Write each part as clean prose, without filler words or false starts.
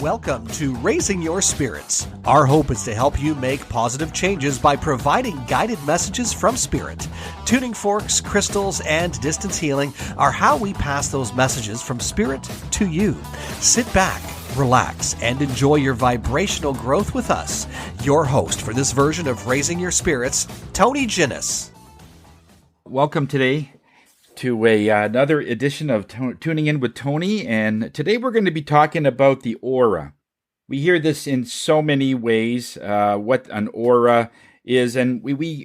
Welcome to Raising Your Spirits. Our hope is to help you make positive changes by providing guided messages from Spirit. Tuning forks, crystals, and distance healing are how we pass those messages from Spirit to you. Sit back, relax, and enjoy your vibrational growth with us. Your host for this version of Raising Your Spirits, Tony Ginnis. Welcome today to another edition of Tuning In with Tony, and today we're going to be talking about the aura. We hear this in so many ways, what an aura is, and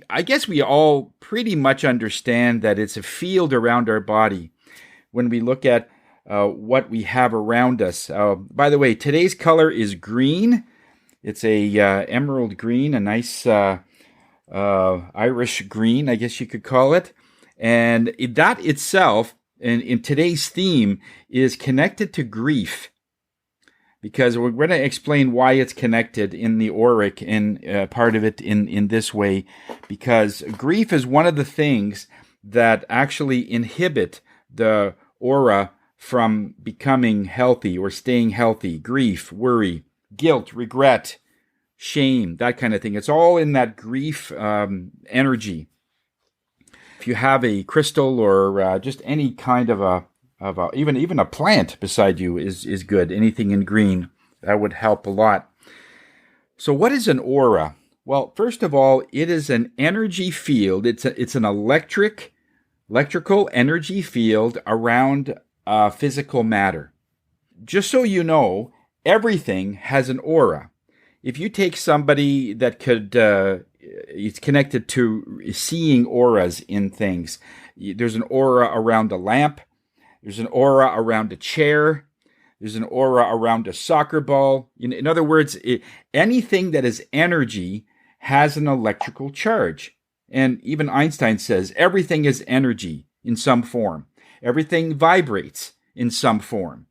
I guess we all pretty much understand that it's a field around our body when we look at what we have around us. By the way, today's color is green. It's a emerald green, a nice Irish green, I guess you could call it. And that itself, in today's theme, is connected to grief. Because we're going to explain why it's connected in the auric and part of it in this way. Because grief is one of the things that actually inhibit the aura from becoming healthy or staying healthy. Grief, worry, guilt, regret, shame, that kind of thing. It's all in that grief energy. If you have a crystal or just any kind of even a plant beside you is good. Anything in green, that would help a lot. So what is an aura? Well, first of all, it is an energy field. It's an electrical energy field around physical matter. Just so you know, everything has an aura. If you take somebody that it's connected to seeing auras in things. There's an aura around a lamp. There's an aura around a chair. There's an aura around a soccer ball. In other words, anything that is energy has an electrical charge. And even Einstein says everything is energy in some form. Everything vibrates in some form.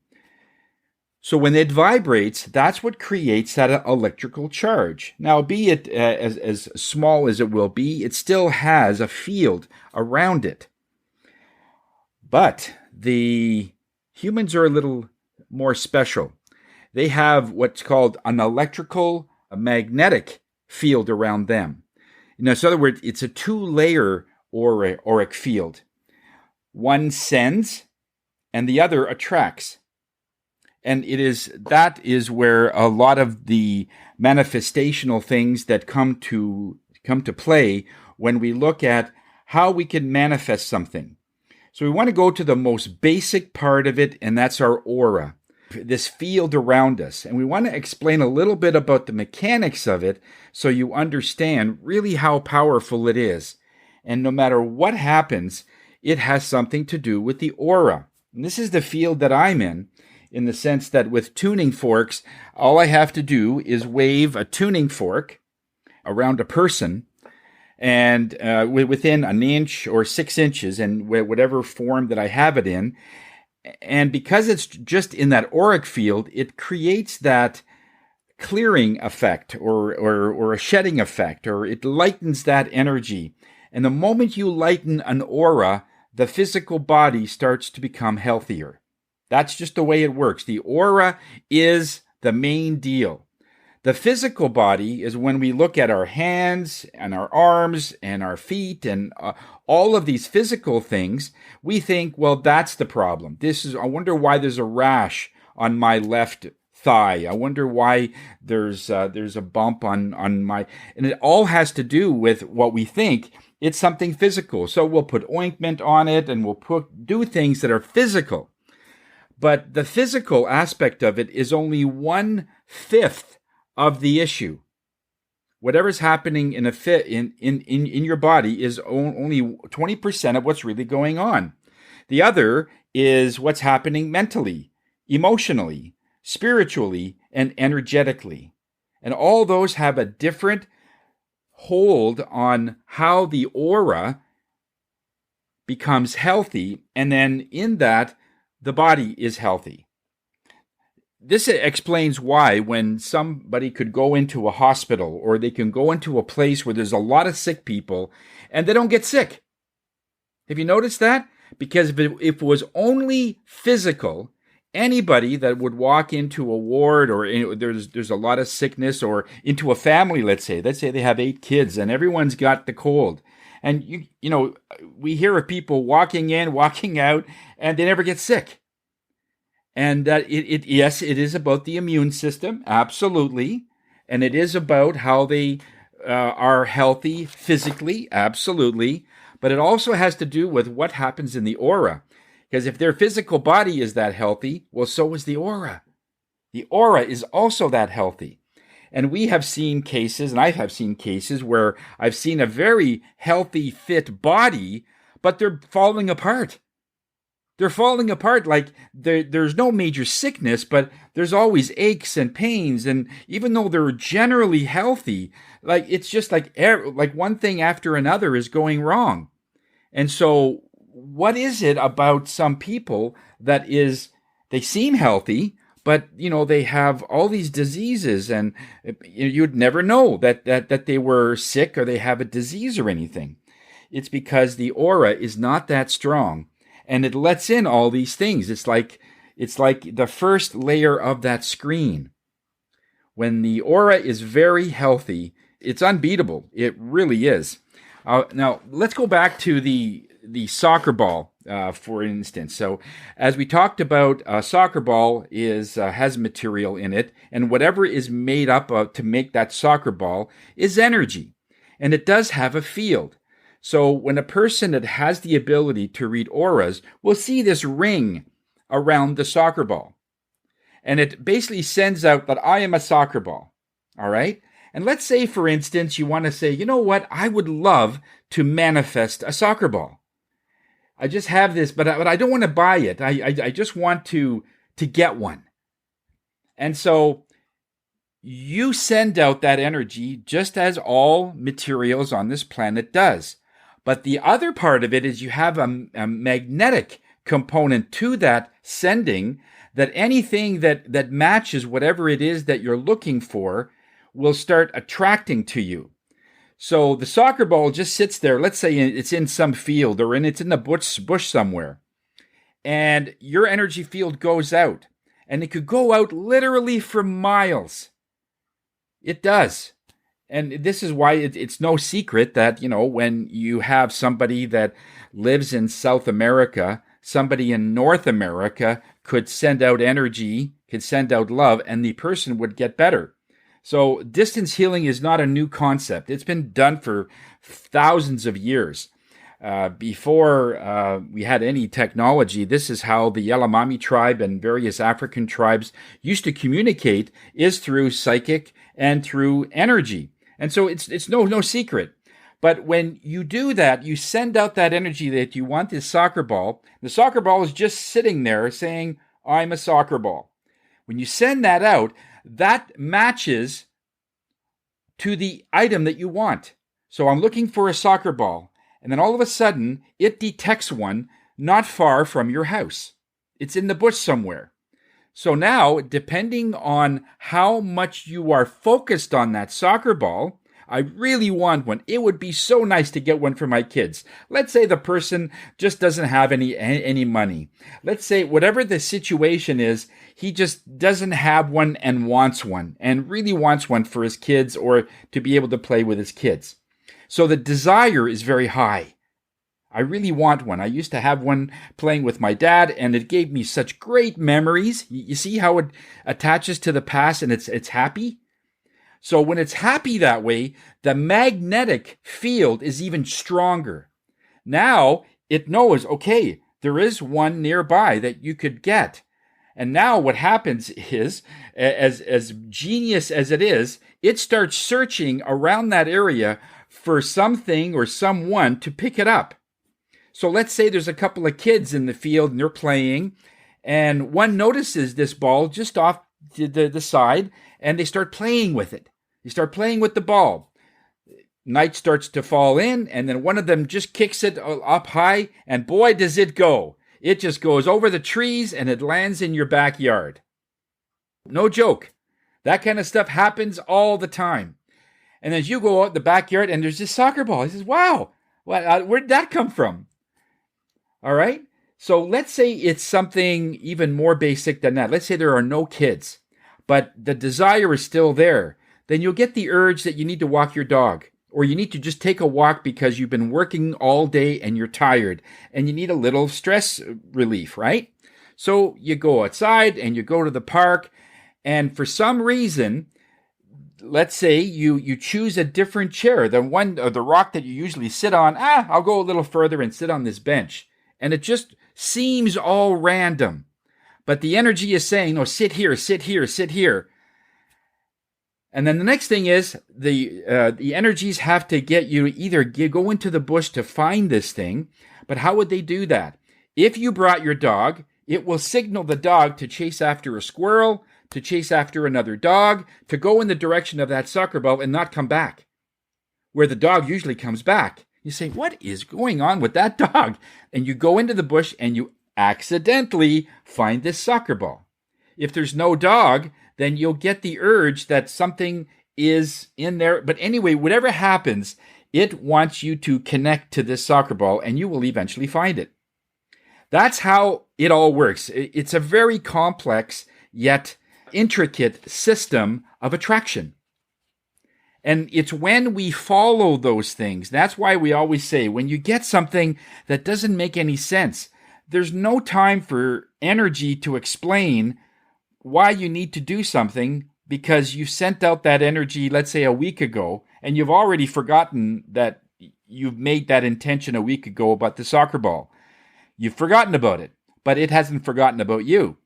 So when it vibrates, that's what creates that electrical charge. Now, be it as small as it will be, it still has a field around it. But the humans are a little more special. They have what's called an electrical magnetic field around them. In other words, it's a two-layer auric field. One sends and the other attracts. And that is where a lot of the manifestational things that come to play when we look at how we can manifest something. So we want to go to the most basic part of it, and that's our aura, this field around us. And we want to explain a little bit about the mechanics of it so you understand really how powerful it is. And no matter what happens, it has something to do with the aura. And this is the field that I'm in the sense that with tuning forks, all I have to do is wave a tuning fork around a person and within an inch or 6 inches and whatever form that I have it in. And because it's just in that auric field, it creates that clearing effect or a shedding effect, or it lightens that energy. And the moment you lighten an aura, the physical body starts to become healthier. That's just the way it works. The aura is the main deal. The physical body is when we look at our hands and our arms and our feet and all of these physical things, we think, well, that's the problem. I wonder why there's a rash on my left thigh. I wonder why there's a bump on my, and it all has to do with what we think. It's something physical. So we'll put ointment on it and we'll do things that are physical. But the physical aspect of it is only 1/5 of the issue. Whatever's happening in your body is only 20% of what's really going on. The other is what's happening mentally, emotionally, spiritually, and energetically. And all those have a different hold on how the aura becomes healthy, and then in that, the body is healthy. This explains why when somebody could go into a hospital or they can go into a place where there's a lot of sick people and they don't get sick. Have you noticed that? Because if it was only physical anybody that would walk into a ward or there's a lot of sickness, or into a family, let's say they have 8 kids and everyone's got the cold, and we hear of people walking in, walking out, and they never get sick. And yes, it is about the immune system, absolutely, and it is about how they are healthy physically, absolutely, but it also has to do with what happens in the aura. Because if their physical body is that healthy, well, so is the aura. The aura is also that healthy. And we have seen cases, and I have seen cases where I've seen a very healthy, fit body, but they're falling apart. They're falling apart. Like there's no major sickness, but there's always aches and pains. And even though they're generally healthy, like it's just like one thing after another is going wrong. And so what is it about some people that they seem healthy, but they have all these diseases, and you'd never know that they were sick or they have a disease or anything. It's because the aura is not that strong, and it lets in all these things. It's like the first layer of that screen. When the aura is very healthy, it's unbeatable. It really is. Now let's go back to the soccer ball, for instance. So, as we talked about, soccer ball has material in it, and whatever is made up of to make that soccer ball is energy, and it does have a field. So, when a person that has the ability to read auras will see this ring around the soccer ball, and it basically sends out that I am a soccer ball. All right. And let's say, for instance, you want to say, you know what? I would love to manifest a soccer ball. I just have this, but I don't want to buy it. I just want to get one. And so you send out that energy just as all materials on this planet does. But the other part of it is you have a magnetic component to that sending, that anything that matches whatever it is that you're looking for will start attracting to you. So the soccer ball just sits there. Let's say it's in some field, or it's in the bush somewhere. And your energy field goes out. And it could go out literally for miles. It does. And this is why it's no secret that, when you have somebody that lives in South America, somebody in North America could send out energy, could send out love, and the person would get better. So distance healing is not a new concept. It's been done for thousands of years. Before we had any technology, this is how the Yanomami tribe and various African tribes used to communicate, is through psychic and through energy. And so it's no secret. But when you do that, you send out that energy that you want this soccer ball. The soccer ball is just sitting there saying, I'm a soccer ball. When you send that out, that matches to the item that you want. So I'm looking for a soccer ball, and then all of a sudden it detects one not far from your house. It's in the bush somewhere. So now, depending on how much you are focused on that soccer ball, I really want one. It would be so nice to get one for my kids. Let's say the person just doesn't have any money. Let's say whatever the situation is, he just doesn't have one and wants one, and really wants one for his kids or to be able to play with his kids. So the desire is very high. I really want one. I used to have one playing with my dad, and it gave me such great memories. You see how it attaches to the past, and it's happy? So when it's happy that way, the magnetic field is even stronger. Now it knows, okay, there is one nearby that you could get. And now what happens is, as genius as it is, it starts searching around that area for something or someone to pick it up. So let's say there's a couple of kids in the field and they're playing, and one notices this ball just off the side, and they start playing with it. They start playing with the ball. Night starts to fall in, and then one of them just kicks it up high, and boy, does it go. It just goes over the trees, and it lands in your backyard. No joke. That kind of stuff happens all the time. And as you go out in the backyard, and there's this soccer ball. He says, wow, where'd that come from? All right? So let's say it's something even more basic than that. Let's say there are no kids, but the desire is still there. Then you'll get the urge that you need to walk your dog, or you need to just take a walk because you've been working all day and you're tired and you need a little stress relief, right? So you go outside and you go to the park, and for some reason, let's say you choose a different chair, the one or the rock that you usually sit on. I'll go a little further and sit on this bench. And it just seems all random. But the energy is saying, no, sit here, sit here, sit here. And then the next thing is the energies have to get you to either go into the bush to find this thing. But how would they do that? If you brought your dog, it will signal the dog to chase after a squirrel, to chase after another dog, to go in the direction of that soccer ball and not come back, where the dog usually comes back. You say, what is going on with that dog? And you go into the bush and you accidentally find this soccer ball. If there's no dog, then you'll get the urge that something is in there. But anyway, whatever happens, it wants you to connect to this soccer ball and you will eventually find it. That's how it all works. It's a very complex yet intricate system of attraction. And it's when we follow those things. That's why we always say, when you get something that doesn't make any sense, there's no time for energy to explain why you need to do something, because you sent out that energy, let's say a week ago, and you've already forgotten that you've made that intention a week ago about the soccer ball. You've forgotten about it, but it hasn't forgotten about you.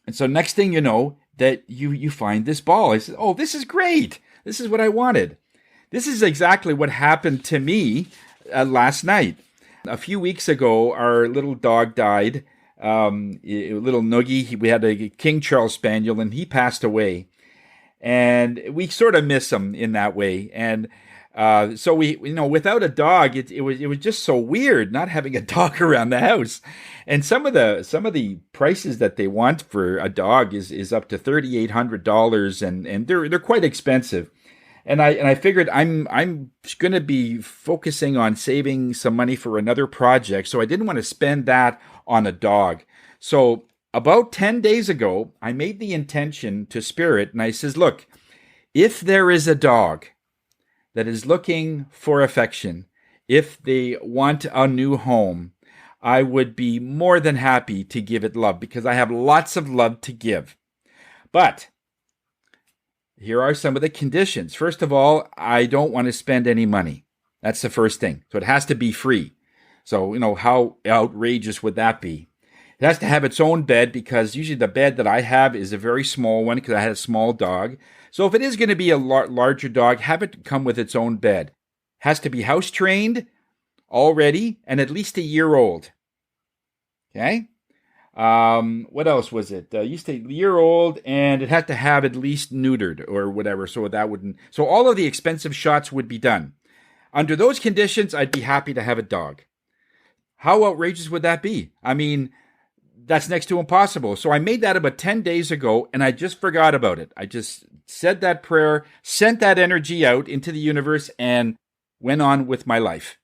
And so next thing you know, that you find this ball. I said, oh, this is great. This is what I wanted. This is exactly what happened to me last night. A few weeks ago, our little dog died. Little Noogie, we had a King Charles Spaniel, and he passed away. And we sort of miss him in that way. And so we, without a dog, it was just so weird not having a dog around the house. And some of the prices that they want for a dog is up to $3,800, and they're quite expensive. And I figured I'm going to be focusing on saving some money for another project, so I didn't want to spend that on a dog. So about 10 days ago, I made the intention to Spirit, and I says, look, if there is a dog that is looking for affection, if they want a new home, I would be more than happy to give it love, because I have lots of love to give. But here are some of the conditions. First of all, I don't want to spend any money. That's the first thing. So it has to be free. So, how outrageous would that be? It has to have its own bed, because usually the bed that I have is a very small one, because I had a small dog. So if it is going to be a larger dog, have it come with its own bed. It has to be house trained already and at least a year old. Okay? What else was it? Used to a year old, and it had to have at least neutered or whatever. So all of the expensive shots would be done. Under those conditions, I'd be happy to have a dog. How outrageous would that be? I mean, that's next to impossible. So I made that about 10 days ago, and I just forgot about it. I just said that prayer, sent that energy out into the universe, and went on with my life.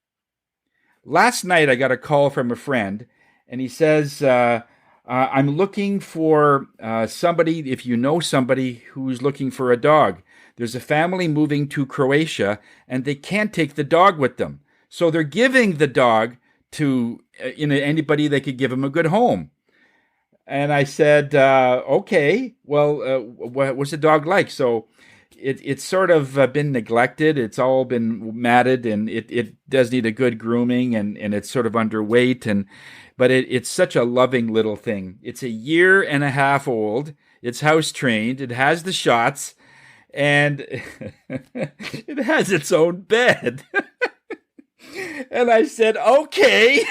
Last night, I got a call from a friend, and he says, I'm looking for somebody, if you know somebody who's looking for a dog. There's a family moving to Croatia, and they can't take the dog with them. So they're giving the dog to anybody that could give him a good home. And I said, okay, well, what's the dog like? So it's sort of been neglected. It's all been matted, and it does need a good grooming, and it's sort of underweight. But it's such a loving little thing. It's a year and a half old. It's house trained. It has the shots, and it has its own bed. And I said, okay.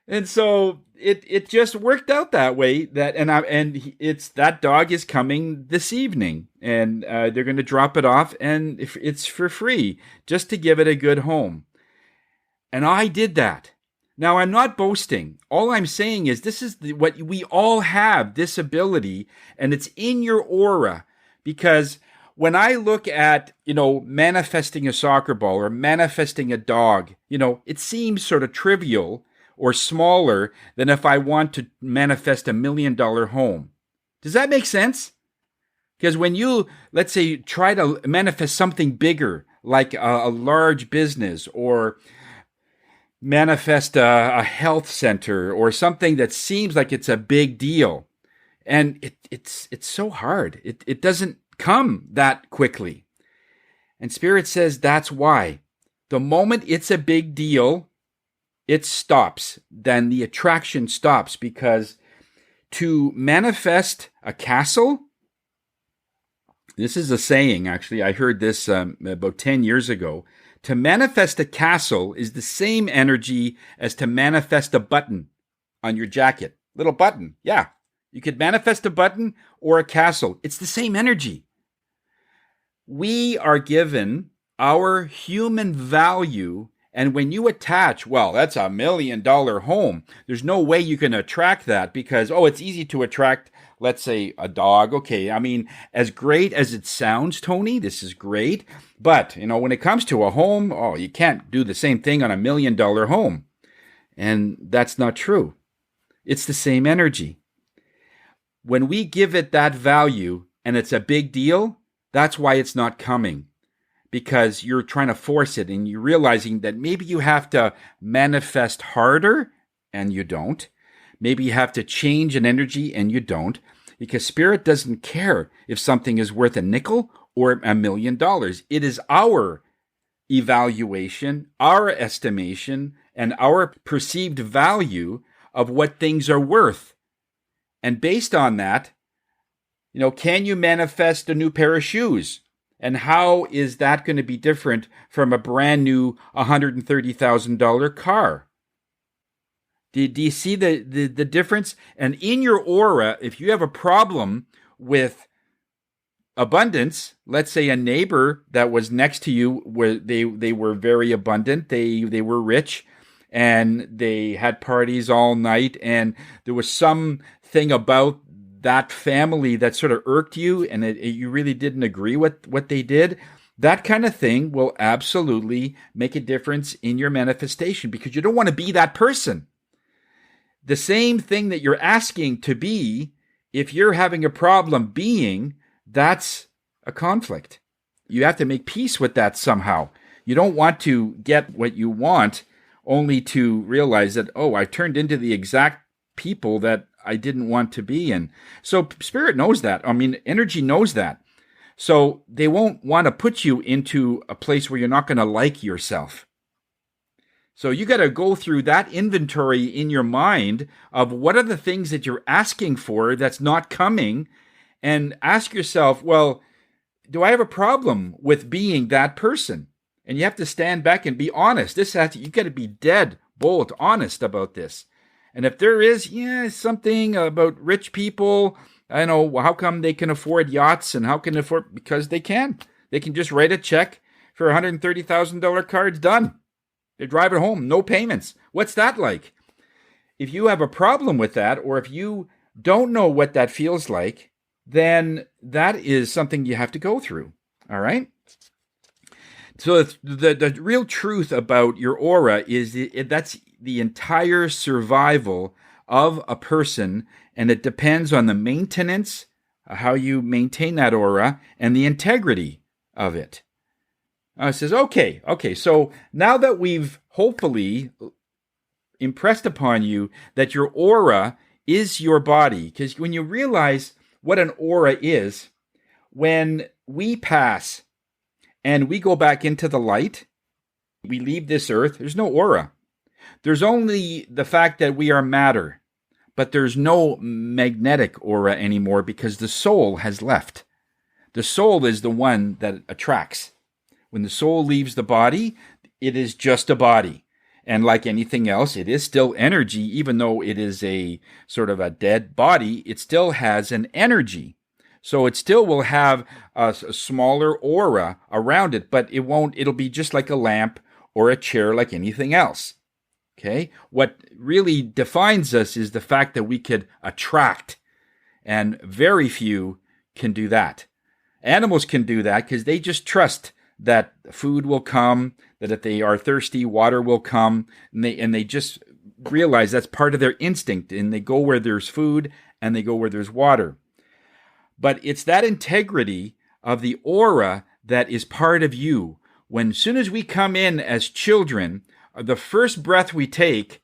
And so it just worked out that way. That dog is coming this evening, and they're going to drop it off, and it's for free, just to give it a good home. And I did that. Now, I'm not boasting. All I'm saying is this is what we all have, this ability, and it's in your aura. Because when I look at, manifesting a soccer ball or manifesting a dog, it seems sort of trivial or smaller than if I want to manifest $1 million home. Does that make sense? Because when you, let's say, try to manifest something bigger, like a large business, or manifest a health center, or something that seems like it's a big deal, and it's so hard. It doesn't come that quickly. And Spirit says that's why. The moment it's a big deal, it stops. Then the attraction stops, because to manifest a castle, this is a saying, actually, I heard this about 10 years ago. To manifest a castle is the same energy as to manifest a button on your jacket. Little button, yeah. You could manifest a button or a castle. It's the same energy. We are given our human value, and when you attach, well, that's $1 million home. There's no way you can attract that because, it's easy to attract, let's say, a dog. Okay, I mean, as great as it sounds, Tony, this is great. But, when it comes to a home, you can't do the same thing on $1 million home. And that's not true. It's the same energy. When we give it that value and it's a big deal, that's why it's not coming. Because you're trying to force it and you're realizing that maybe you have to manifest harder and you don't. Maybe you have to change an energy and you don't. Because Spirit doesn't care if something is worth a nickel or $1 million. It is our evaluation, our estimation, and our perceived value of what things are worth. And based on that, can you manifest a new pair of shoes? And how is that going to be different from a brand new $130,000 car? Do you see the difference? And in your aura, if you have a problem with abundance, let's say a neighbor that was next to you, where they were very abundant, they were rich, and they had parties all night, and there was something about that family that sort of irked you, and you really didn't agree with what they did, that kind of thing will absolutely make a difference in your manifestation, because you don't want to be that person. The same thing that you're asking to be, if you're having a problem being, that's a conflict. You have to make peace with that somehow. You don't want to get what you want only to realize that, I turned into the exact people that I didn't want to be in. So Spirit knows that. Energy knows that. So they won't want to put you into a place where you're not going to like yourself. So you got to go through that inventory in your mind of what are the things that you're asking for that's not coming, and ask yourself, well, do I have a problem with being that person? And you have to stand back and be honest. You got to be dead bold, honest about this. And if there is, something about rich people, I know, how come they can afford yachts and how can they afford? Because they can. They can just write a check for a $130,000 car. It's done. They drive it home, no payments. What's that like? If you have a problem with that, or if you don't know what that feels like, then that is something you have to go through. All right? So the real truth about your aura is that's the entire survival of a person, and it depends on the maintenance, how you maintain that aura, and the integrity of it. It says, okay, so now that we've hopefully impressed upon you that your aura is your body, because when you realize what an aura is, when we pass and we go back into the light, we leave this earth, there's no aura. There's only the fact that we are matter, but there's no magnetic aura anymore because the soul has left. The soul is the one that attracts. When the soul leaves the body, it is just a body. And like anything else, it is still energy, even though it is a sort of a dead body, it still has an energy. So it still will have a smaller aura around it, but it'll be just like a lamp or a chair like anything else. Okay? What really defines us is the fact that we could attract, and very few can do that. Animals can do that because they just trust that food will come, that if they are thirsty, water will come, and they just realize that's part of their instinct, and they go where there's food and they go where there's water. But it's that integrity of the aura that is part of you. When as soon as we come in as children, the first breath we take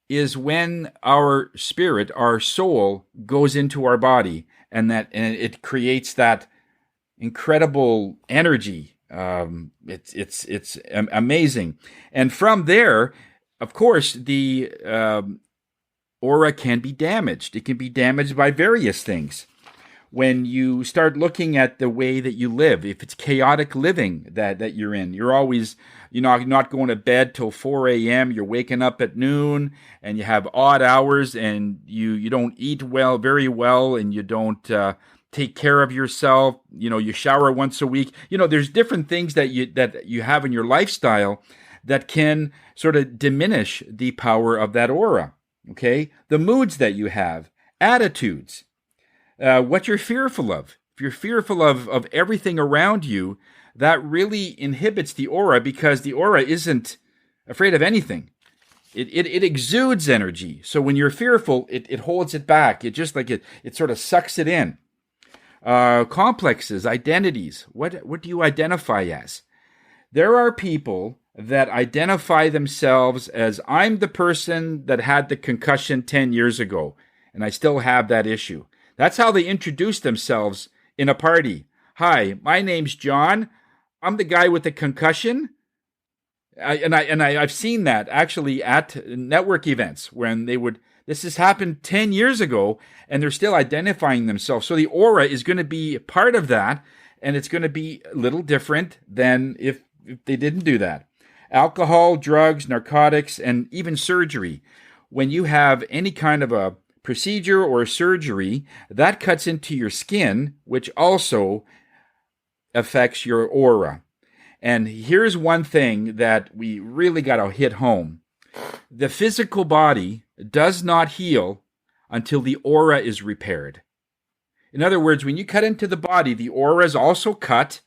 is when our spirit, our soul, goes into our body, and it creates that incredible energy. It's amazing. And from there, of course, the aura can be damaged. It can be damaged by various things. When you start looking at the way that you live, if it's chaotic living that you're in, you're always, not going to bed till 4 a.m., you're waking up at noon, and you have odd hours, and you don't eat very well, and you don't take care of yourself. You shower once a week. There's different things that you have in your lifestyle that can sort of diminish the power of that aura. Okay? The moods that you have, attitudes, what you're fearful of. If you're fearful of everything around you, that really inhibits the aura, because the aura isn't afraid of anything. It exudes energy. So when you're fearful, it holds it back. It just like it sort of sucks it in. Complexes, identities. What do you identify as? There are people that identify themselves as, I'm the person that had the concussion 10 years ago, and I still have that issue. That's how they introduce themselves in a party. Hi, my name's John. I'm the guy with the concussion. I've seen that actually at network events when this has happened 10 years ago, and they're still identifying themselves. So the aura is going to be part of that, and it's going to be a little different than if they didn't do that. Alcohol, drugs, narcotics, and even surgery. When you have any kind of a procedure or a surgery, that cuts into your skin, which also affects your aura. And here's one thing that we really got to hit home. The physical body does not heal until the aura is repaired. In other words, when you cut into the body, the aura is also cut,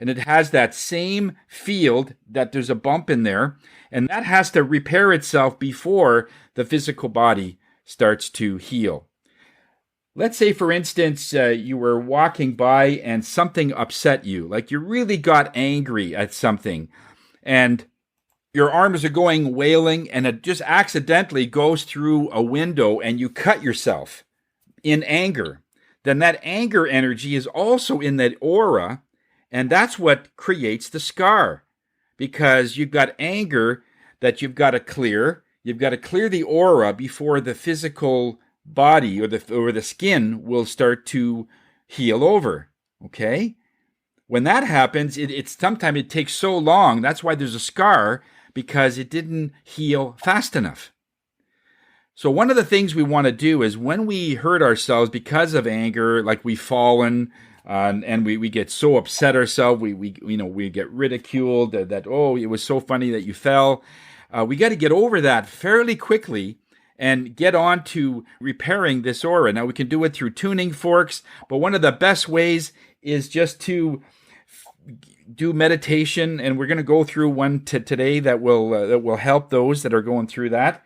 and it has that same field that there's a bump in there, and that has to repair itself before the physical body starts to heal. Let's say, for instance, you were walking by and something upset you, like you really got angry at something, and your arms are going wailing, and it just accidentally goes through a window and you cut yourself in anger. Then that anger energy is also in that aura, and that's what creates the scar, because you've got anger that you've got to clear. You've got to clear the aura before the physical body or the skin will start to heal over. Okay? When that happens, sometimes it takes so long. That's why there's a scar, because it didn't heal fast enough. So one of the things we want to do is when we hurt ourselves because of anger, like we've fallen, and we get so upset ourselves, we get ridiculed that oh, it was so funny that you fell. We got to get over that fairly quickly and get on to repairing this aura. Now we can do it through tuning forks, but one of the best ways is just to do meditation, and we're going to go through one today that will help those that are going through that.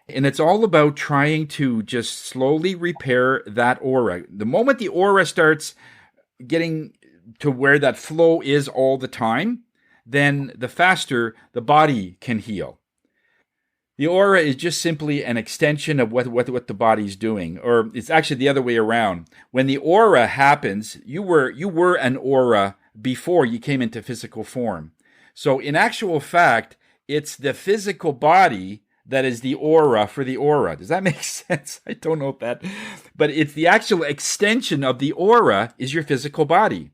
And it's all about trying to just slowly repair that aura. The moment the aura starts getting to where that flow is all the time, then the faster the body can heal. The aura is just simply an extension of what the body's doing, or it's actually the other way around. When the aura happens, you were an aura before you came into physical form. So in actual fact, it's the physical body that is the aura for the aura. Does that make sense? I don't know that. But it's the actual extension of the aura is your physical body.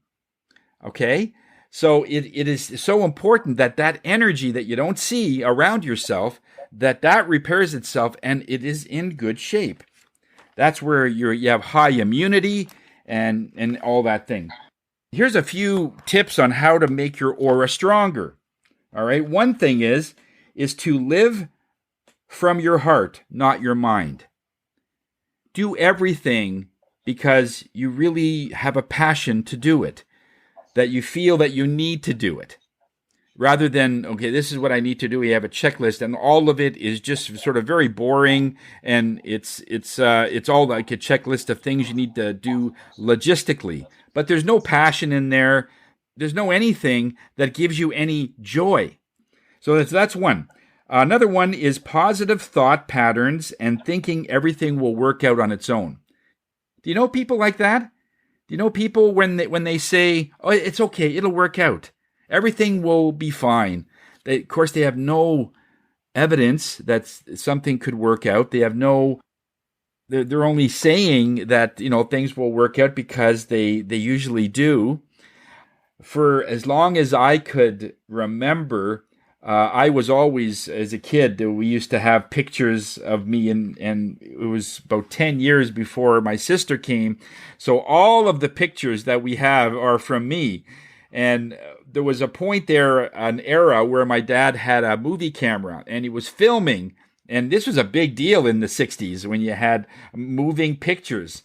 Okay? So it is so important that energy that you don't see around yourself, that repairs itself and it is in good shape. That's where you have high immunity and all that thing. Here's a few tips on how to make your aura stronger. All right? One thing is to live from your heart, not your mind. Do everything because you really have a passion to do it, that you feel that you need to do it. rather than, okay, this is what I need to do. We have a checklist, and all of it is just sort of very boring, and it's all like a checklist of things you need to do logistically. But there's no passion in there. There's no anything that gives you any joy. So that's one. Another one is positive thought patterns and thinking everything will work out on its own. Do you know people like that? Do you know people when they say, "Oh, it's okay, it'll work out. Everything will be fine." Of course, they have no evidence that something could work out. They have no. They're only saying that things will work out because they usually do. For as long as I could remember, I was always, as a kid, we used to have pictures of me, and it was about 10 years before my sister came. So all of the pictures that we have are from me. And there was a point there, an era where my dad had a movie camera and he was filming. And this was a big deal in the 60s when you had moving pictures.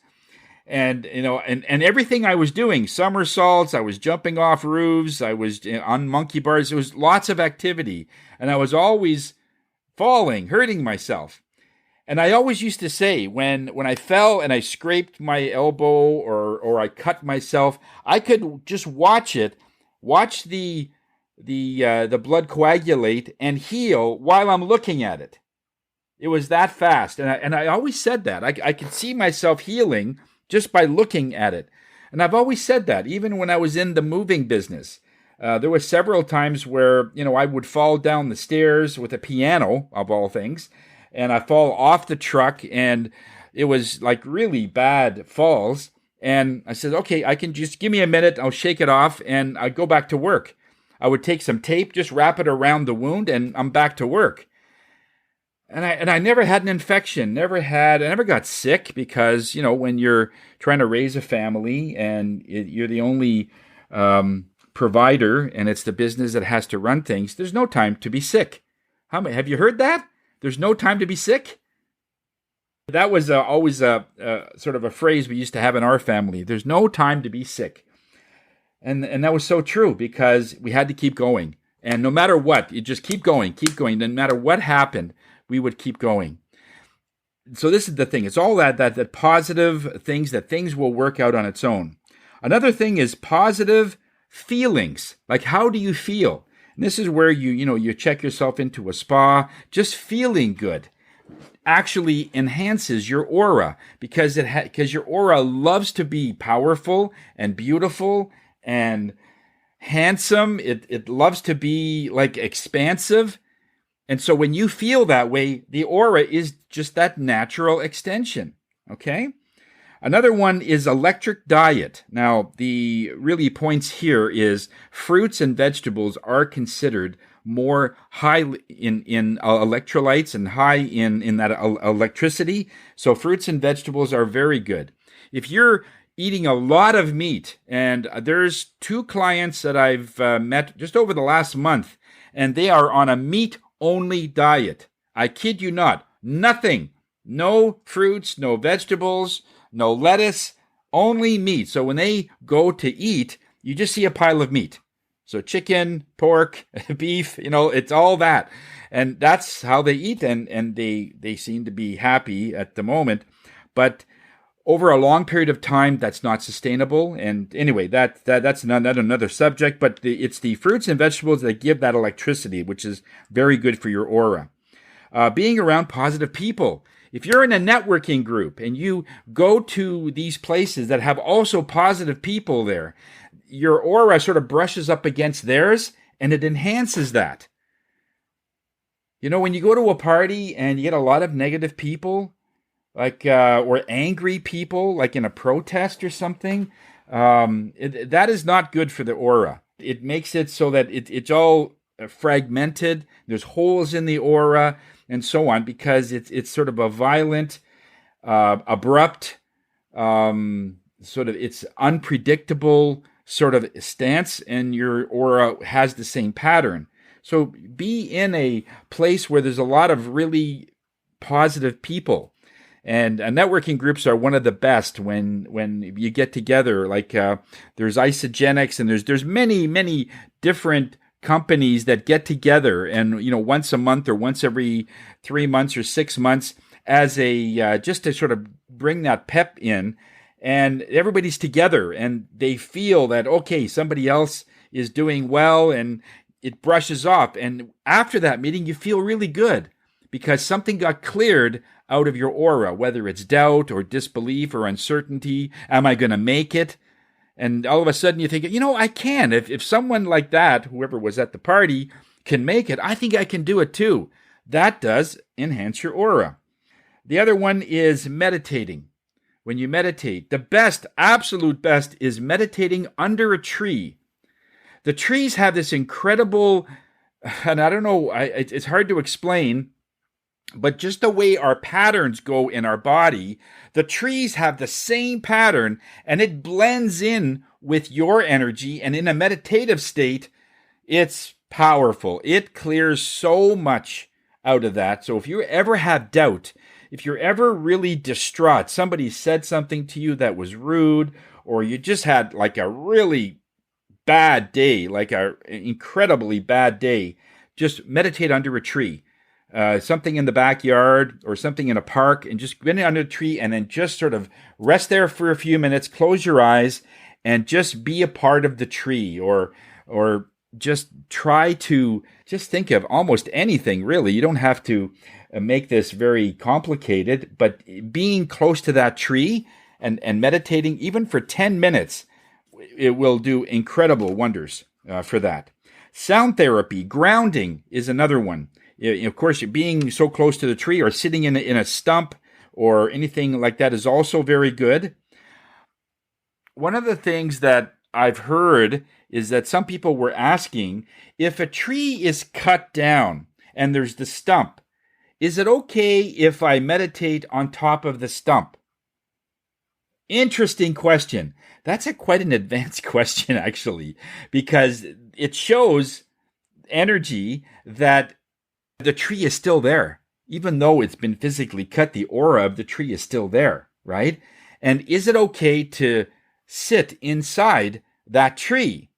And and everything I was doing, somersaults, I was jumping off roofs, I was on monkey bars. There was lots of activity, and I was always falling, hurting myself. And I always used to say, when I fell and I scraped my elbow or I cut myself, I could just watch the blood coagulate and heal while I'm looking at it. It was that fast, and I always said that I could see myself healing just by looking at it. And I've always said that, even when I was in the moving business. There were several times where, I would fall down the stairs with a piano, of all things, and I fall off the truck, and it was like really bad falls. And I said, okay, I can just give me a minute, I'll shake it off, and I'd go back to work. I would take some tape, just wrap it around the wound, and I'm back to work. And I never had an infection, I never got sick, because, when you're trying to raise a family and you're the only provider, and it's the business that has to run things, there's no time to be sick. Have you heard that? There's no time to be sick? That was always a sort of a phrase we used to have in our family. There's no time to be sick. And that was so true, because we had to keep going. And no matter what, you just keep going. No matter what happened, we would keep going. So this is the thing. It's all that positive things, that things will work out on its own. Another thing is positive feelings. Like, how do you feel? And this is where you check yourself into a spa. Just feeling good actually enhances your aura, because your aura loves to be powerful and beautiful and handsome. It loves to be like expansive. And so when you feel that way, the aura is just that natural extension, okay? Another one is electric diet. Now, the really points here is fruits and vegetables are considered more high in electrolytes and high in that electricity. So fruits and vegetables are very good. If you're eating a lot of meat, and there's 2 clients that I've met just over the last month, and they are on a meat-only diet. I kid you not. Nothing. No fruits, no vegetables, no lettuce, only meat. So when they go to eat, you just see a pile of meat. So chicken, pork, beef, it's all that. And that's how they eat, and they seem to be happy at the moment. But over a long period of time, that's not sustainable. And anyway, that's another subject. But it's the fruits and vegetables that give that electricity, which is very good for your aura. Being around positive people. If you're in a networking group and you go to these places that have also positive people there, your aura sort of brushes up against theirs, and it enhances that. When you go to a party and you get a lot of negative people, like or angry people, like in a protest or something, that is not good for the aura. It makes it so that it's all fragmented. There's holes in the aura and so on, because it's sort of a violent, abrupt, sort of it's unpredictable sort of stance, and your aura has the same pattern. So be in a place where there's a lot of really positive people. And networking groups are one of the best when you get together. Like there's Isagenix, and there's many different companies that get together and, once a month or once every 3 months or 6 months as a just to sort of bring that pep in, and everybody's together and they feel that, okay, somebody else is doing well, and it brushes off. And after that meeting, you feel really good because something got cleared out of your aura, whether it's doubt or disbelief or uncertainty. Am I going to make it? And all of a sudden you think, I can. If someone like that, whoever was at the party, can make it, I think I can do it too. That does enhance your aura. The other one is meditating. When you meditate, the best, absolute best, is meditating under a tree. The trees have this incredible, and I don't know, it's hard to explain, but just the way our patterns go in our body, the trees have the same pattern, and it blends in with your energy. And in a meditative state, it's powerful. It clears so much out of that. So if you ever have doubt, if you're ever really distraught, somebody said something to you that was rude, or you just had like a really bad day, like an incredibly bad day, just meditate under a tree. Something in the backyard or something in a park, and just get under a tree and then just sort of rest there for a few minutes, close your eyes, and just be a part of the tree, or just try to just think of almost anything, really. You don't have to make this very complicated, but being close to that tree and meditating even for 10 minutes, it will do incredible wonders for that. Sound therapy, grounding is another one. Of course, being so close to the tree or sitting in a stump or anything like that is also very good. One of the things that I've heard is that some people were asking, if a tree is cut down and there's the stump, is it okay if I meditate on top of the stump? Interesting question. That's quite an advanced question, actually, because it shows energy that the tree is still there. Even though it's been physically cut, the aura of the tree is still there, right? And is it okay to sit inside that tree?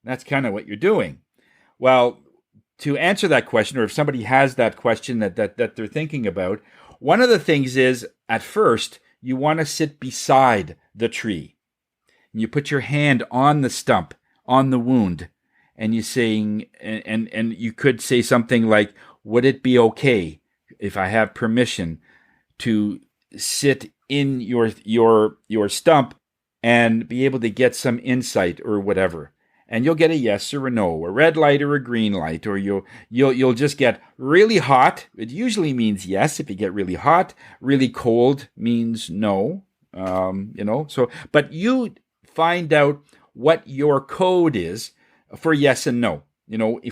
That's kind of what you're doing. Well, to answer that question, or if somebody has that question that they're thinking about, one of the things is, at first, you want to sit beside the tree. And you put your hand on the stump, on the wound, and you saying, and you could say something like, would it be okay if I have permission to sit in your stump and be able to get some insight or whatever? And you'll get a yes or a no, a red light or a green light, or you'll just get really hot. It usually means yes if you get really hot. Really cold means no. So but you find out what your code is for yes and no.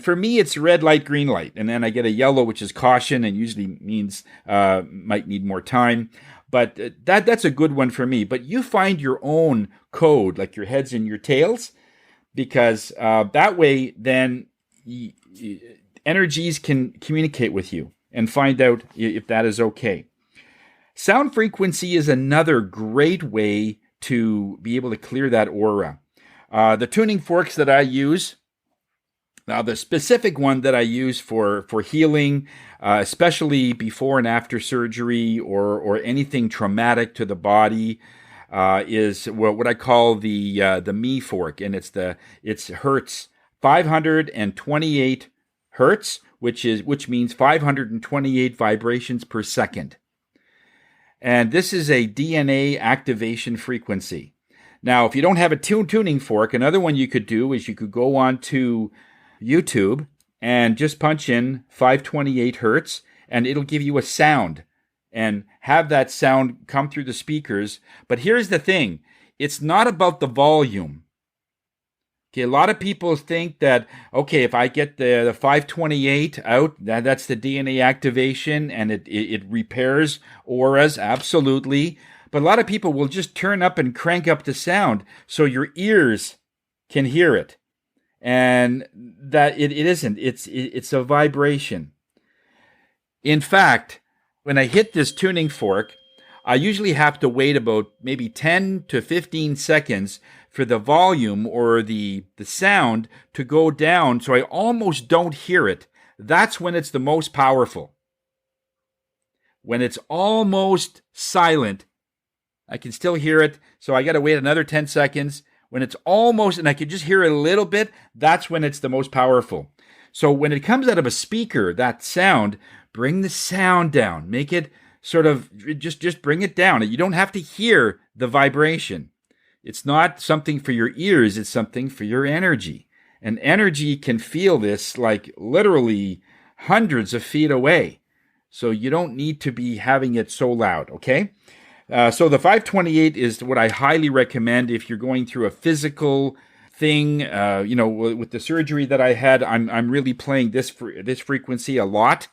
For me, it's red light, green light, and then I get a yellow, which is caution, and usually means might need more time. But that's a good one for me. But you find your own code, like your heads and your tails, because that way, then energies can communicate with you and find out if that is okay. Sound frequency is another great way to be able to clear that aura. The tuning forks that I use. Now, the specific one that I use for healing, especially before and after surgery or anything traumatic to the body, is what I call the Me fork, and it's hertz 528 hertz, which means 528 vibrations per second, and this is a DNA activation frequency. Now, if you don't have a tuning fork, another one you could do is you could go on to YouTube and just punch in 528 hertz, and it'll give you a sound and have that sound come through the speakers. But here's the thing. It's not about the volume. Okay, a lot of people think that, okay, if I get the 528 out, that's the DNA activation, and it repairs auras, absolutely. But a lot of people will just turn up and crank up the sound so your ears can hear it. And that it isn't. It's a vibration. In fact, when I hit this tuning fork, I usually have to wait about maybe 10 to 15 seconds for the volume or the sound to go down so I almost don't hear it. That's when it's the most powerful. When it's almost silent, I can still hear it, so I got to wait another 10 seconds. When it's almost, and I can just hear it a little bit, that's when it's the most powerful. So when it comes out of a speaker, that sound, bring the sound down. Make it sort of, just bring it down. You don't have to hear the vibration. It's not something for your ears, it's something for your energy. And energy can feel this like literally hundreds of feet away. So you don't need to be having it so loud, okay? So the 528 is what I highly recommend if you're going through a physical thing. With the surgery that I had, I'm really playing this frequency a lot.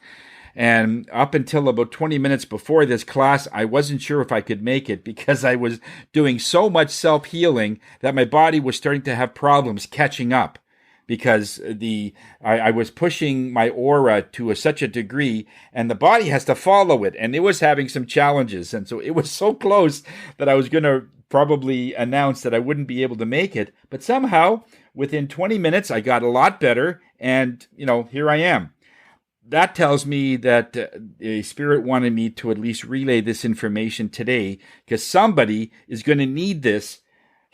And up until about 20 minutes before this class, I wasn't sure if I could make it because I was doing so much self-healing that my body was starting to have problems catching up. Because I was pushing my aura to such a degree, and the body has to follow it, and it was having some challenges, and so it was so close that I was going to probably announce that I wouldn't be able to make it. But somehow, within 20 minutes, I got a lot better, and here I am. That tells me that Spirit wanted me to at least relay this information today, because somebody is going to need this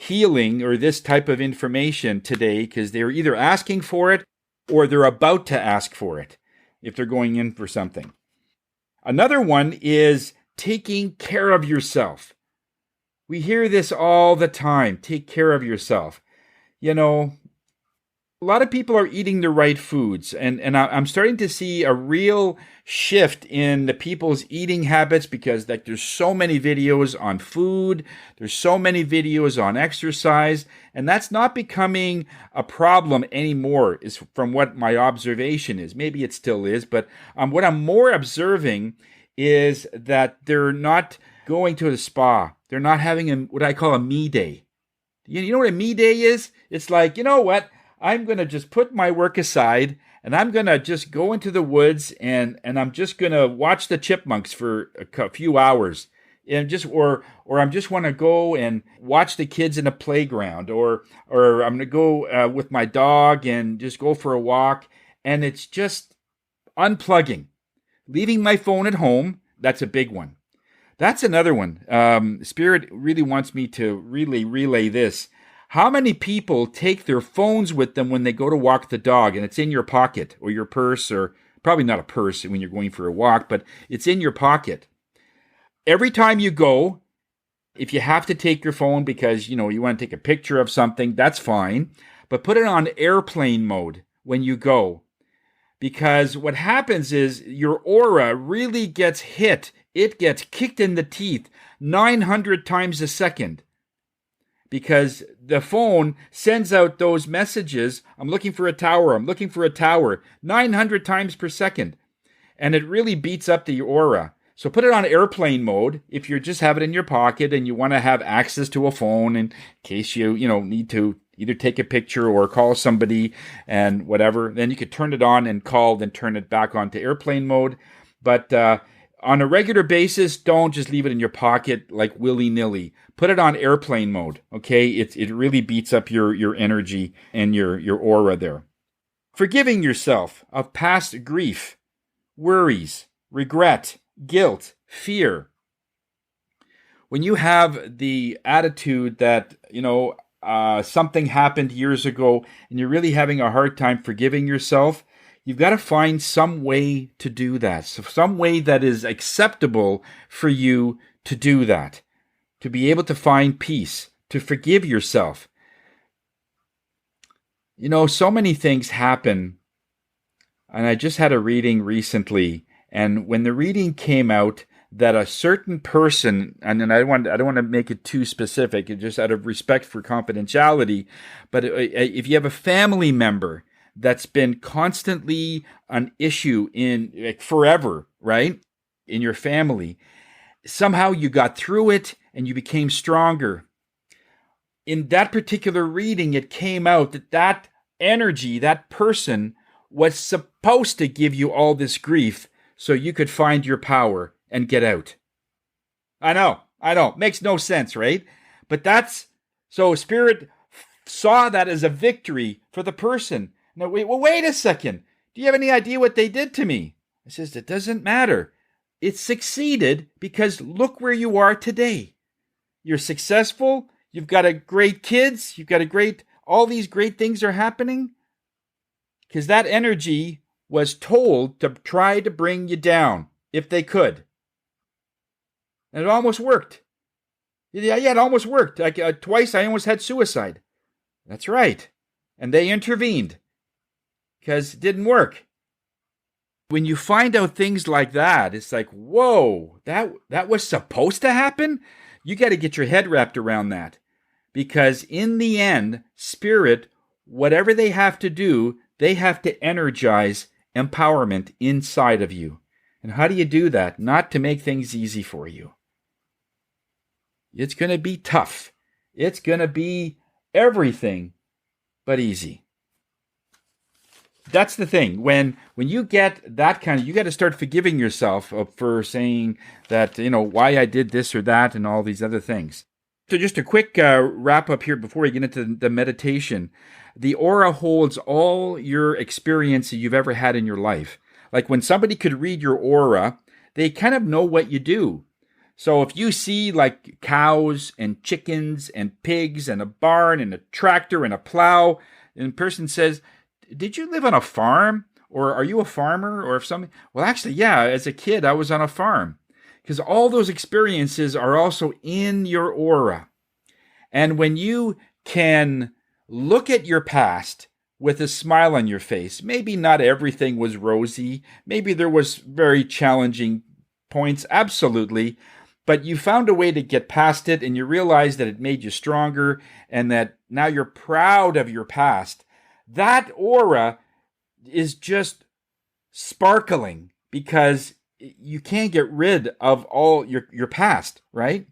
healing or this type of information today because they're either asking for it or they're about to ask for it if they're going in for something. Another one is taking care of yourself. We hear this all the time. Take care of yourself. A lot of people are eating the right foods, and I'm starting to see a real shift in the people's eating habits because there's so many videos on food, there's so many videos on exercise, and that's not becoming a problem anymore, is from what my observation is. Maybe it still is, but what I'm more observing is that they're not going to the spa. They're not having what I call a me day. You know what a me day is? It's like, you know what? I'm going to just put my work aside and I'm going to just go into the woods and I'm just going to watch the chipmunks for a few hours and or I'm just want to go and watch the kids in a playground or I'm going to go with my dog and just go for a walk. And it's just unplugging, leaving my phone at home. That's a big one. That's another one. Spirit really wants me to relay this. How many people take their phones with them when they go to walk the dog and it's in your pocket or your purse, or probably not a purse when you're going for a walk, but it's in your pocket. Every time you go, if you have to take your phone because, you want to take a picture of something, that's fine, but put it on airplane mode when you go. Because what happens is your aura really gets hit. It gets kicked in the teeth 900 times a second. Because the phone sends out those messages, I'm looking for a tower, 900 times per second. And it really beats up the aura. So put it on airplane mode if you just have it in your pocket and you want to have access to a phone in case you need to either take a picture or call somebody and whatever. Then you could turn it on and call, then turn it back on to airplane mode. But on a regular basis, don't just leave it in your pocket like willy-nilly. Put it on airplane mode, okay? It really beats up your energy and your aura there. Forgiving yourself of past grief, worries, regret, guilt, fear. When you have the attitude that, something happened years ago and you're really having a hard time forgiving yourself, you've got to find some way to do that. So some way that is acceptable for you to do that, to be able to find peace, to forgive yourself. So many things happen. And I just had a reading recently, and when the reading came out that a certain person, and I don't want to make it too specific, just out of respect for confidentiality, but if you have a family member that's been constantly an issue in forever, right? In your family, somehow you got through it and you became stronger. In that particular reading, it came out that energy, that person was supposed to give you all this grief so you could find your power and get out. I know. Makes no sense, right? But so Spirit saw that as a victory for the person. Now, wait a second. Do you have any idea what they did to me? I says, it doesn't matter. It succeeded because look where you are today. You're successful. You've got a great kids. You've got all these great things are happening because that energy was told to try to bring you down if they could. And it almost worked. Yeah, it almost worked. Twice I almost had suicide. That's right. And they intervened because it didn't work. When you find out things like that, it's like, whoa, that was supposed to happen? You got to get your head wrapped around that. Because in the end, spirit, whatever they have to do, they have to energize empowerment inside of you. And how do you do that? Not to make things easy for you. It's going to be tough. It's going to be everything but easy. That's the thing. When you get that you got to start forgiving yourself for saying that, why I did this or that and all these other things. So just a quick wrap up here before we get into the meditation. The aura holds all your experience that you've ever had in your life. Like when somebody could read your aura, they kind of know what you do. So if you see like cows and chickens and pigs and a barn and a tractor and a plow, and a person says, did you live on a farm? Or are you a farmer? Or if something, well, actually, yeah, as a kid, I was on a farm. Because all those experiences are also in your aura. And when you can look at your past with a smile on your face, maybe not everything was rosy. Maybe there was very challenging points, absolutely. But you found a way to get past it and you realized that it made you stronger and that now you're proud of your past. That aura is just sparkling because you can't get rid of all your past, right?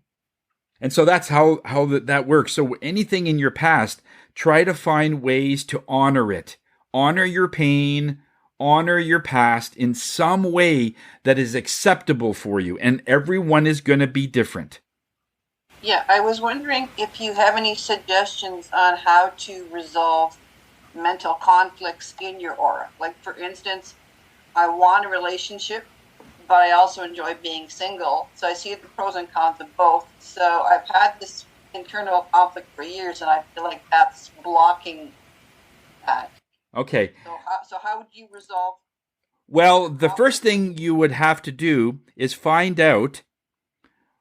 And so that's how that works. So anything in your past, try to find ways to honor it. Honor your pain, honor your past in some way that is acceptable for you. And everyone is going to be different. Yeah, I was wondering if you have any suggestions on how to resolve mental conflicts in your aura. Like, for instance, I want a relationship, but I also enjoy being single. So I see the pros and cons of both. So I've had this internal conflict for years, and I feel like that's blocking that. Okay. So how would you resolve? Well, the first thing you would have to do is find out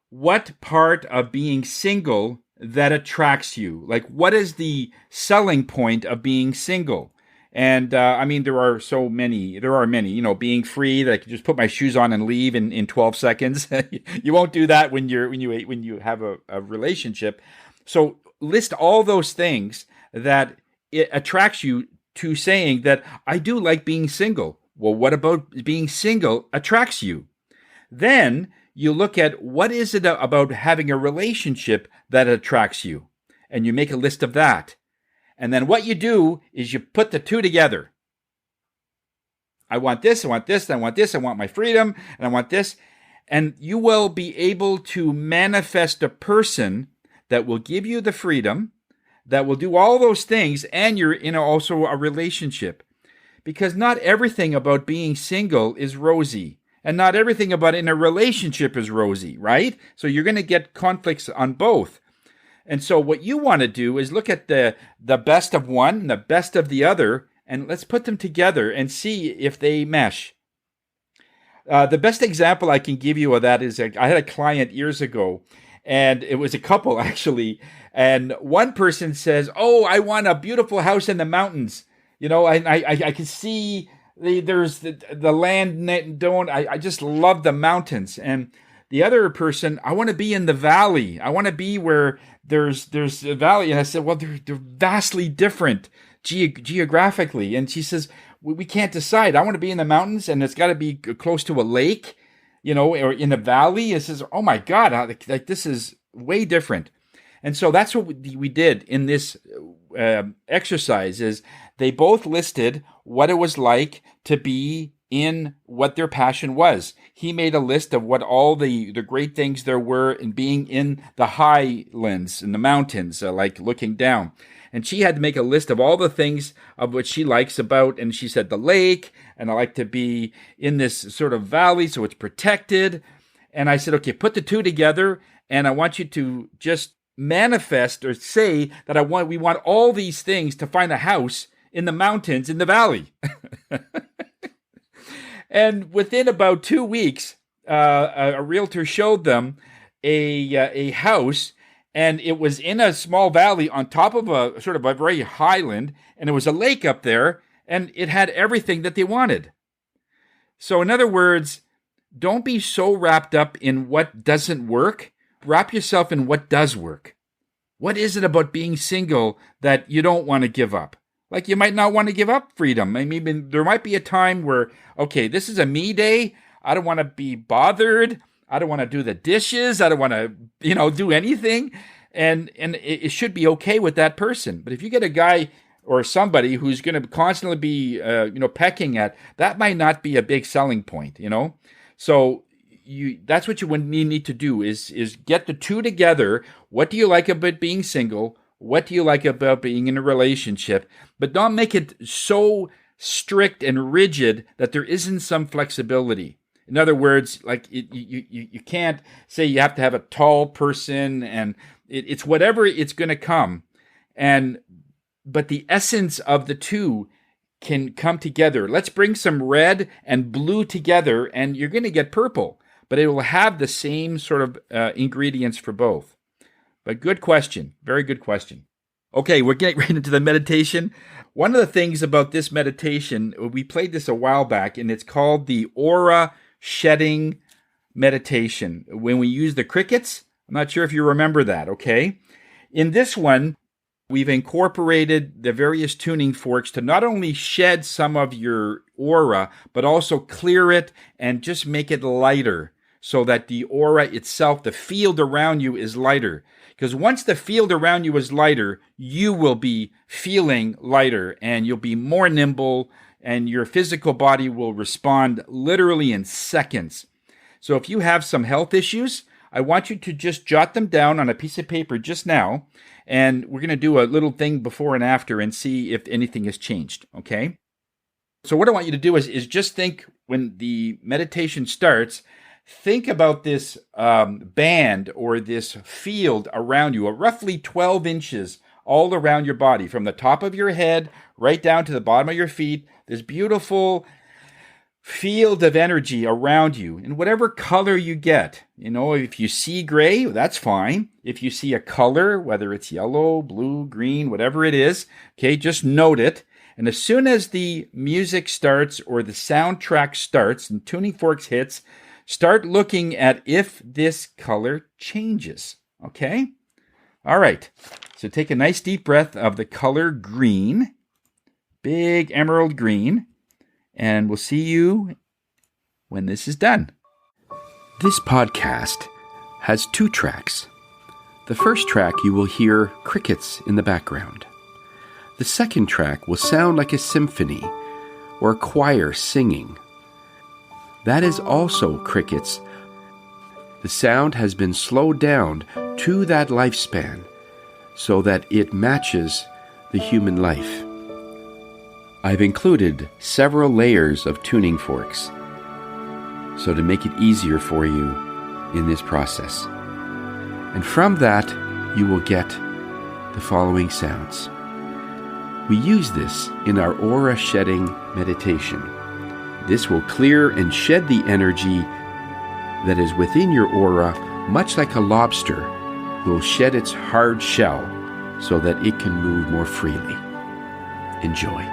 what part of being single that attracts you. Like, what is the selling point of being single? And there are many. There are many. Being free, that I can just put my shoes on and leave in 12 seconds. You won't do that when you have a relationship. So list all those things that it attracts you to saying that I do like being single. Well, what about being single attracts you? Then you look at what is it about having a relationship that attracts you, and you make a list of that. And then what you do is you put the two together. I want this, I want this, I want this, I want my freedom, and I want this. And you will be able to manifest a person that will give you the freedom, that will do all those things, and you're in also a relationship. Because not everything about being single is rosy, and not everything about in a relationship is rosy, right? So you're going to get conflicts on both. And so what you want to do is look at the best of one and the best of the other, and let's put them together and see if they mesh. The best example I can give you of that is I had a client years ago, and it was a couple actually, and one person says, "Oh, I want a beautiful house in the mountains. I can see there's the land. I just love the mountains." And the other person, "I want to be in the valley. I want to be where there's a valley." And I said, "Well, they're vastly different geographically." And she says, "We can't decide. I want to be in the mountains, and it's got to be close to a lake, or in a valley." It says, "Oh my God, like this is way different." And so that's what we did in this exercise. Is they both listed what it was like to be in what their passion was. He made a list of what all the great things there were in being in the highlands, in the mountains, like looking down. And she had to make a list of all the things of what she likes about, and she said the lake, and I like to be in this sort of valley so it's protected. And I said, okay, put the two together, and I want you to just manifest or say that we want all these things to find a house in the mountains in the valley. And within about 2 weeks, a realtor showed them a house, and it was in a small valley on top of a sort of a very highland, and there was a lake up there, and it had everything that they wanted. So in other words, don't be so wrapped up in what doesn't work. Wrap yourself in what does work. What is it about being single that you don't want to give up? Like, you might not want to give up freedom. I mean, there might be a time where, okay, this is a me day. I don't want to be bothered. I don't want to do the dishes. I don't want to, do anything. And it should be okay with that person. But if you get a guy or somebody who's going to constantly be, pecking at, that might not be a big selling point, So that's what you need to do is get the two together. What do you like about being single? What do you like about being in a relationship? But don't make it so strict and rigid that there isn't some flexibility. In other words, like you can't say you have to have a tall person, and it's whatever it's going to come. But the essence of the two can come together. Let's bring some red and blue together, and you're going to get purple. But it will have the same sort of ingredients for both. But good question. Very good question. Okay, we're getting right into the meditation. One of the things about this meditation, we played this a while back, and it's called the aura shedding meditation. When we use the crickets, I'm not sure if you remember that, okay? In this one, we've incorporated the various tuning forks to not only shed some of your aura, but also clear it and just make it lighter so that the aura itself, the field around you, is lighter. Because once the field around you is lighter, you will be feeling lighter, and you'll be more nimble, and your physical body will respond literally in seconds. So if you have some health issues, I want you to just jot them down on a piece of paper just now, and we're going to do a little thing before and after and see if anything has changed, okay? So what I want you to do is just think, when the meditation starts, think about this band or this field around you, roughly 12 inches all around your body, from the top of your head right down to the bottom of your feet. This beautiful field of energy around you in whatever color you get. If you see gray, that's fine. If you see a color, whether it's yellow, blue, green, whatever it is, okay, just note it. And as soon as the music starts or the soundtrack starts and Tuning Forks hits, start looking at if this color changes, okay? All right, so take a nice deep breath of the color green, big emerald green, and we'll see you when this is done. This podcast has 2 tracks. The first track, you will hear crickets in the background. The second track will sound like a symphony or a choir singing. That is also crickets. The sound has been slowed down to that lifespan so that it matches the human life. I've included several layers of tuning forks so to make it easier for you in this process. And from that, you will get the following sounds. We use this in our aura shedding meditation. This will clear and shed the energy that is within your aura, much like a lobster will shed its hard shell so that it can move more freely. Enjoy.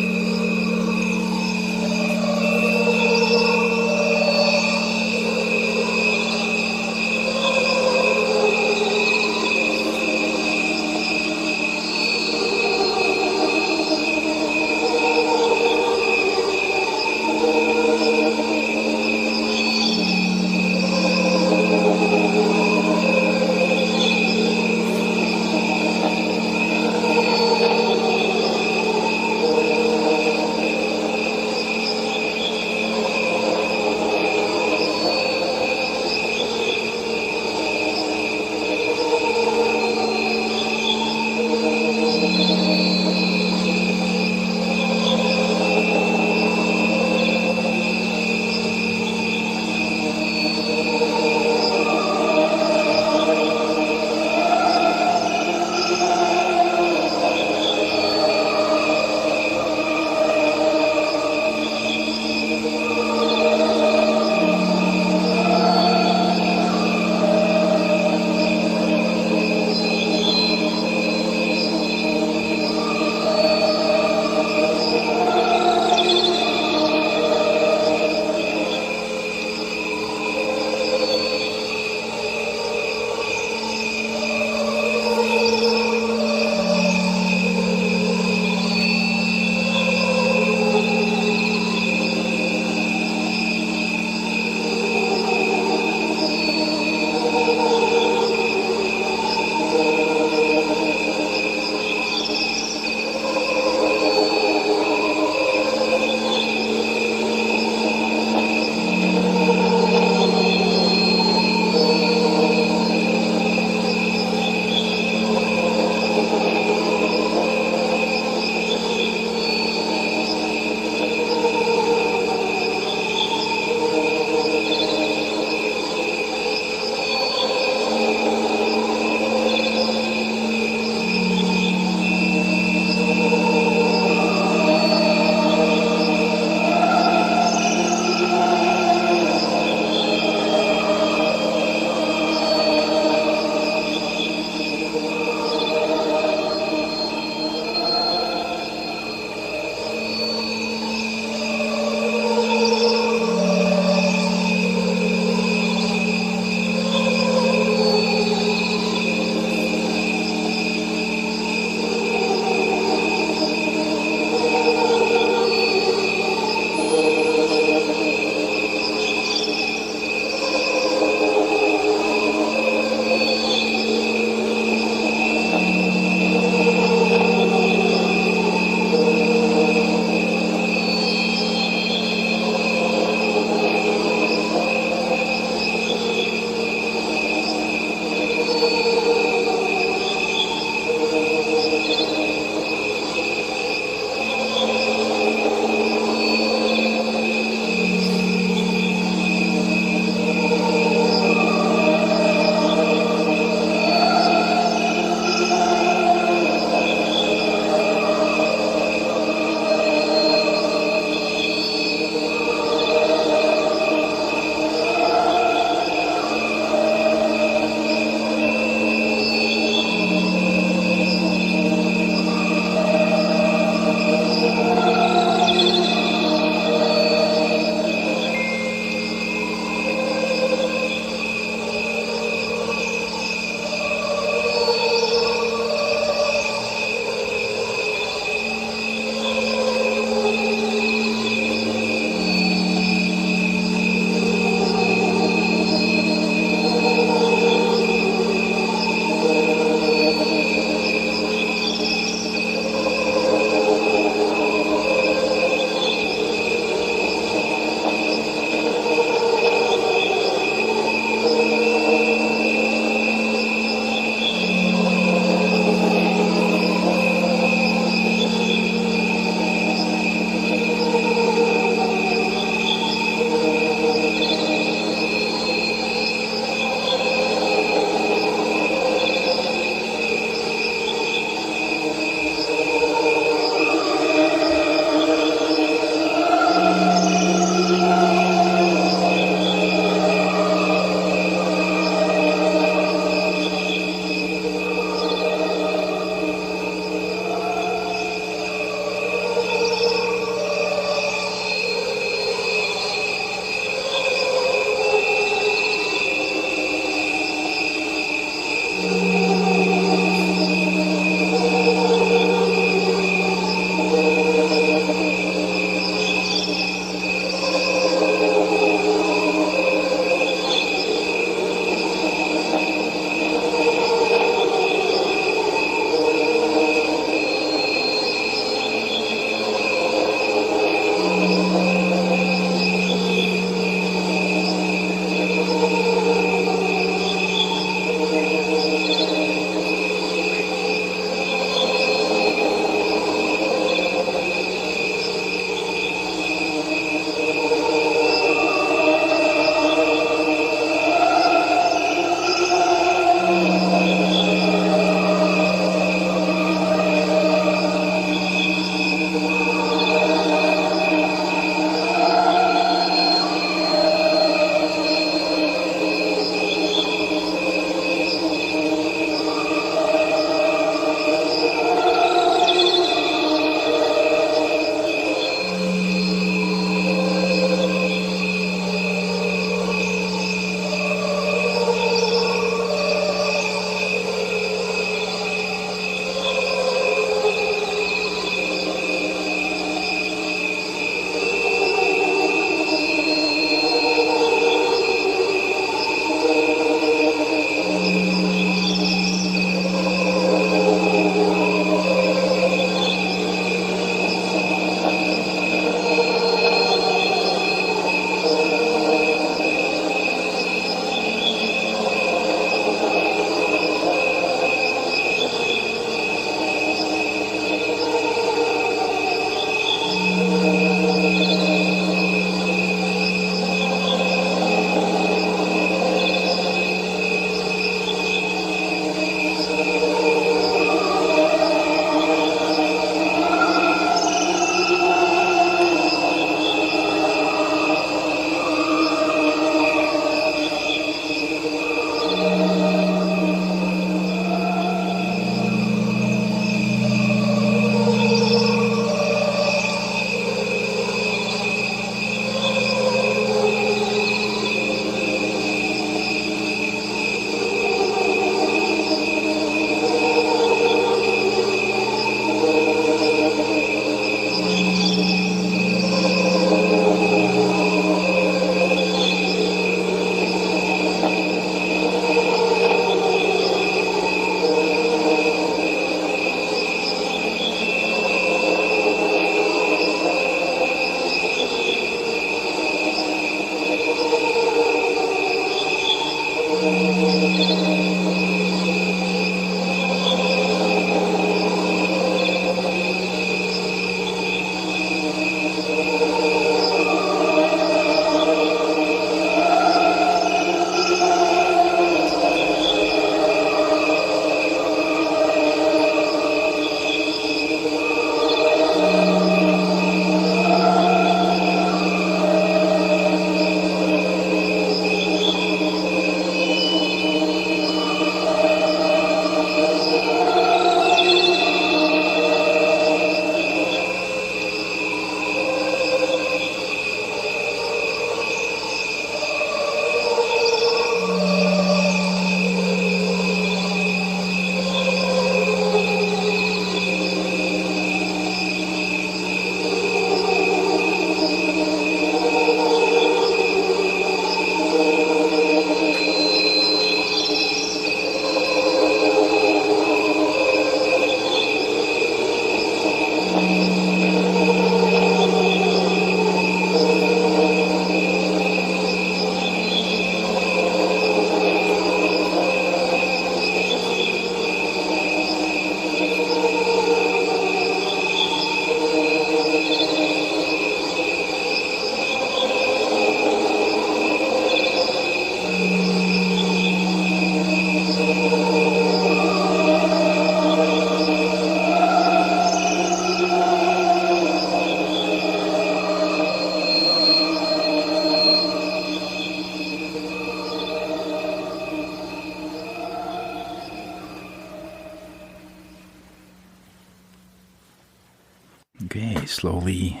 Okay, slowly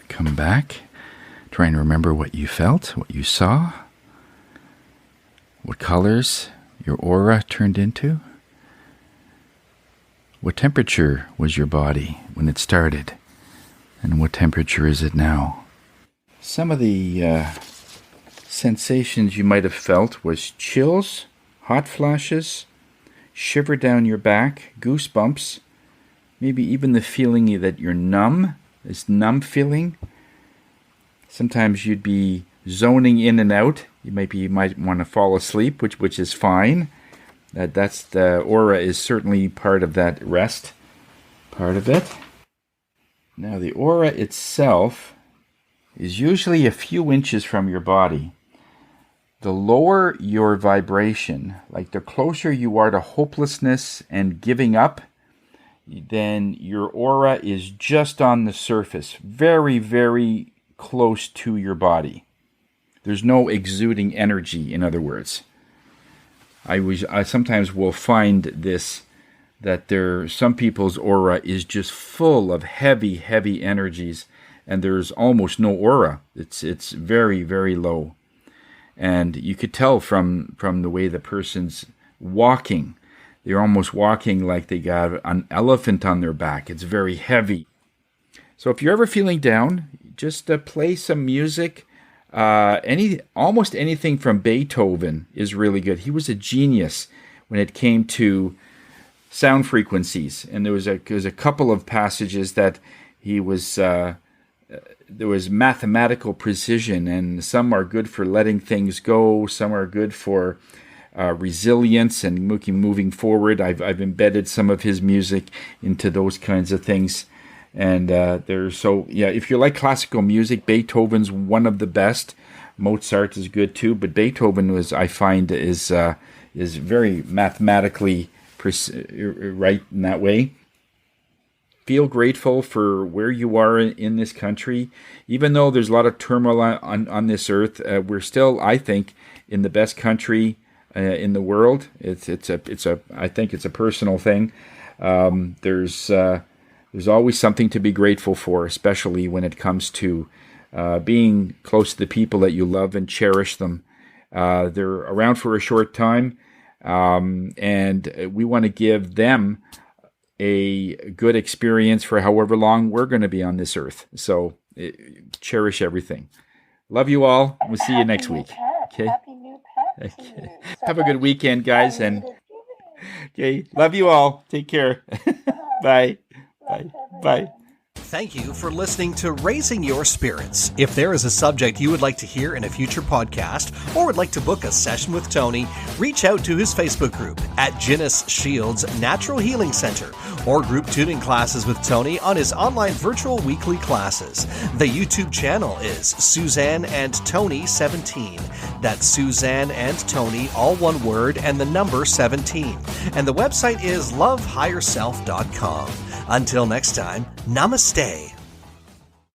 come back. Try and remember what you felt, what you saw, what colors your aura turned into. What temperature was your body when it started? And what temperature is it now? Some of the sensations you might have felt was chills, hot flashes, shiver down your back, goosebumps, maybe even the feeling that you're numb, this numb feeling. Sometimes you'd be zoning in and out. You might want to fall asleep, which is fine. That's the aura is certainly part of that rest part of it. Now the aura itself is usually a few inches from your body. The lower your vibration, like the closer you are to hopelessness and giving up, then your aura is just on the surface, very, very close to your body. There's no exuding energy, in other words. I sometimes will find this, that some people's aura is just full of heavy, heavy energies, and there's almost no aura. It's very, very low. And you could tell from the way the person's walking. They're almost walking like they got an elephant on their back. It's very heavy. So if you're ever feeling down, just play some music. Almost anything from Beethoven is really good. He was a genius when it came to sound frequencies, and there was a couple of passages that he was. There was mathematical precision, and some are good for letting things go. Some are good for resilience and moving forward. I've embedded some of his music into those kinds of things. And if you like classical music, Beethoven's one of the best. Mozart is good too, but Beethoven I find is very mathematically right in that way. Feel grateful for where you are in this country, even though there's a lot of turmoil on this earth. We're still, I think, in the best country in the world. I think it's a personal thing. There's always something to be grateful for, especially when it comes to being close to the people that you love and cherish them. They're around for a short time, and we want to give them a good experience for however long we're going to be on this earth. So cherish everything. Love you all. We'll see you next week. Okay. Happy new pet. Okay. Have a good weekend, guys. And okay, love you all. Take care. Bye. Bye. Bye. Thank you for listening to Raising Your Spirits. If there is a subject you would like to hear in a future podcast or would like to book a session with Tony, reach out to his Facebook group at Ginnis Shields Natural Healing Center or group tuning classes with Tony on his online virtual weekly classes. The YouTube channel is Suzanne and Tony 17. That's Suzanne and Tony, all one word, and the number 17. And the website is lovehigherself.com. Until next time, namaste.